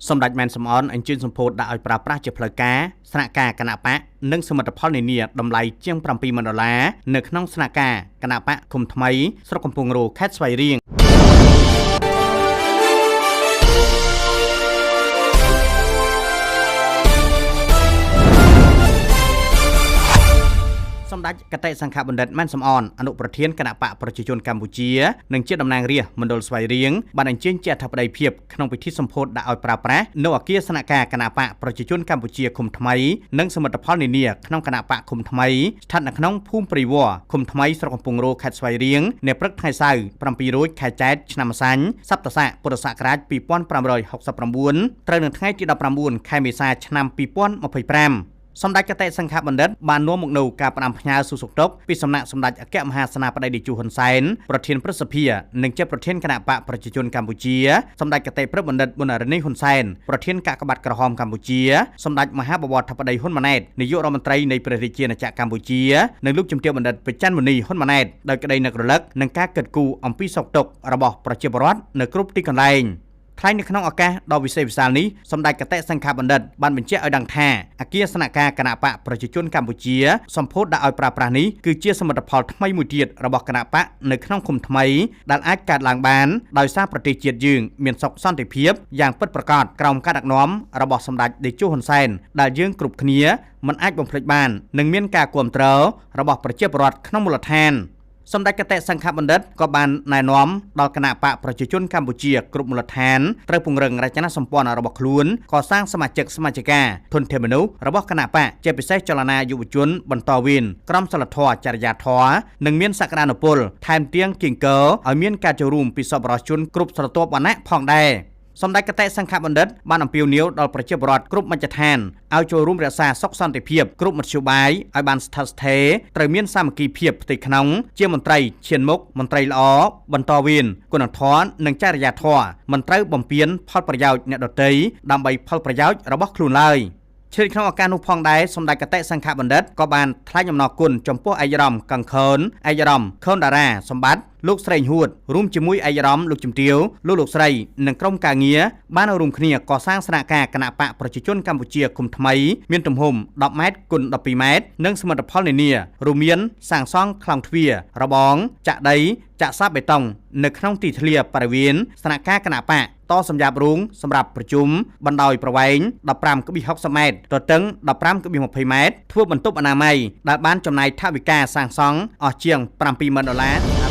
សម្ដេចមែនសំអនអញ្ជើញសម្ពោធដាក់ឲ្យប្រើប្រាស់ជាផ្លូវការស្នាក់ការគណៈបកនិងសមិទ្ធផលនានាតម្លៃជាង$7,000នៅក្នុងស្នាក់ការគណៈបកឃុំថ្មីស្រុកកំពង់រោខេត្តស្វាយរៀងសម្ដេចកតេសង្ឃបណ្ឌិតមែនសំអនអនុប្រធានគណៈបកប្រជាជនកម្ពុជានិងជាតំណាងរាស្ត្រមណ្ឌលស្វាយរៀងបានអញ្ជើញជាអធិបតីភាពក្នុងពិធីសម្ពោធដាក់ឲ្យប្រើប្រាស់នៅអគារស្នាក់ការគណៈបកប្រជាជនកម្ពុជាឃុំថ្មីនិងសមិទ្ធផលនានាក្នុងគណៈបកឃុំថ្មីស្ថិតនៅក្នុងភូមិព្រៃវល្លិឃុំថ្មីស្រុកកំពង់រោខេត្តស្វាយរៀងនៅព្រឹកថ្ងៃសៅរ៍7រោចខែចែកឆ្នាំម្សាញ់សប្តស័កពុរសករាជ2569ត្រូវនៅថ្ងៃទី19ខែមេសាឆ្នាំ2025សម្ដេចកតេសង្ឃបណ្ឌិតបាននាំមកនូវការផ្ដាំផ្ញើសុខទុក្ខពីសំណាក់សម្ដេចអគ្គមហាសេនាបតីតេជោហ៊ុនសែនប្រធានព្រឹទ្ធសភានិងជាប្រធានគណៈបកប្រជាជនកម្ពុជាសម្ដេចកតេព្រឹទ្ធបណ្ឌិតប៊ុនរ៉ានីហ៊ុនសែនប្រធានកាកបាទក្រហមកម្ពុជាសម្ដេចមហាបវរធិបតីហ៊ុនម៉ាណែតនាយករដ្ឋមន្ត្រីនៃព្រះរាជាណាចក្រកម្ពុជានិងលោកជំទាវបណ្ឌិតបច្ចិនមុនីហ៊ុនម៉ាណែតដោយក្តីនឹករលឹកនិងការគិតគូរអំពីសុខទុក្ខរបស់ប្រជាពលរដ្ឋនៅគ្រប់ទីកន្លែងថ្លែងនៅក្នុងឱកាសដ៏វិសេសវិសាលនេះសម្ដេចកតេសង្ឃបណ្ឌិតបានបញ្ជាក់ឲ្យដឹងថាអគារស្នាក់ការគណៈបកប្រជាជនកម្ពុជាសម្ពោធដាក់ឲ្យប្រើប្រាស់នេះគឺជាសមិទ្ធផលថ្មីមួយទៀតរបស់គណៈបកនៅក្នុងឃុំថ្មីដែលអាចកើតឡើងបានដោយសារប្រទេសជាតិយើងមានសុខសន្តិភាពយ៉ាងពិតប្រាកដក្រោមការដឹកនាំរបស់សម្ដេចតេជោហ៊ុនសែនដែលយើងគ្រប់គ្នាមិនអាចបំភ្លេចបាននិងមានការគាំទ្ររបស់ប្រជាពលរដ្ឋក្នុងមូលដ្ឋានសម្ដេចកតេសង្ឃបណ្ឌិតក៏បានណែនាំដល់គណៈបកប្រជាជនកម្ពុជាគ្រប់មូលដ្ឋានត្រូវពង្រឹងរចនាសម្ព័ន្ធរបស់ខ្លួនកសាងសមាជិកសមាជិកាធនធានមនុស្សរបស់គណៈបកជាពិសេសចលនាយុវជនបន្តវេនក្រមសីលធម៌ចរិយាធម៌និងមានសក្តានុពលថែមទាំងគៀងគរឲ្យមានការចូលរួមពីសប្បុរសជនគ្រប់ស្រទាប់វណ្ណៈផងដែរសម្ដេចកតេសង្ឃបណ្ឌិតបានអំពាវនាវដល់ប្រជាពលរដ្ឋគ្រប់មជ្ឈដ្ឋានឲ្យចូលរួមរក្សាសុខសន្តិភាពគ្រប់មធ្យោបាយឲ្យបានស្ថិតស្ថេរត្រូវមានសាមគ្គីភាពផ្ទៃក្នុងជាមន្ត្រីឈានមុខមន្ត្រីល្អបន្តវេនគុណធម៌និងចរិយាធម៌មិនត្រូវបំពានផលប្រយោជន៍អ្នកដទៃដើម្បីផលប្រយោជន៍របស់ខ្លួនឡើយឆ្លៀតក្នុងឱកាសនោះផងដែរសម្ដេចកតេសង្ឃបណ្ឌិតក៏បានថ្លែងអំណរគុណចំពោះឯកឧត្តមកង្ខឿនឯកឧត្តមខុនតារាសម្បត្តិលោកស្រីហួតរួមជាមួយឯកឧត្តមលោកជំទាវលោកស្រីនិងក្រុមការងារបានរួមគ្នាកសាងស្នាក់ការគណៈបកប្រជាជនកម្ពុជាឃុំថ្មីមានទំហំ10ម៉ែត្រគុណ12ម៉ែត្រនិងសមិទ្ធផលនានារួមមានសាងសង់ក្លោងទ្វាររបងចាក់ដីចាក់សាបបេតុងនៅក្នុងទីធ្លាបរិវេណស្នាក់ការគណៈបកតសម្រាប់រូងសម្រាប់ប្រជុំបណ្ដោយប្រវែង 15.60 ម៉ែត្រទទឹង 15.20 ម៉ែត្រធ្វើបន្ទប់អនាម័យដែលបានចំណាយថវិកាសាងសង់អស់ជាង$7,000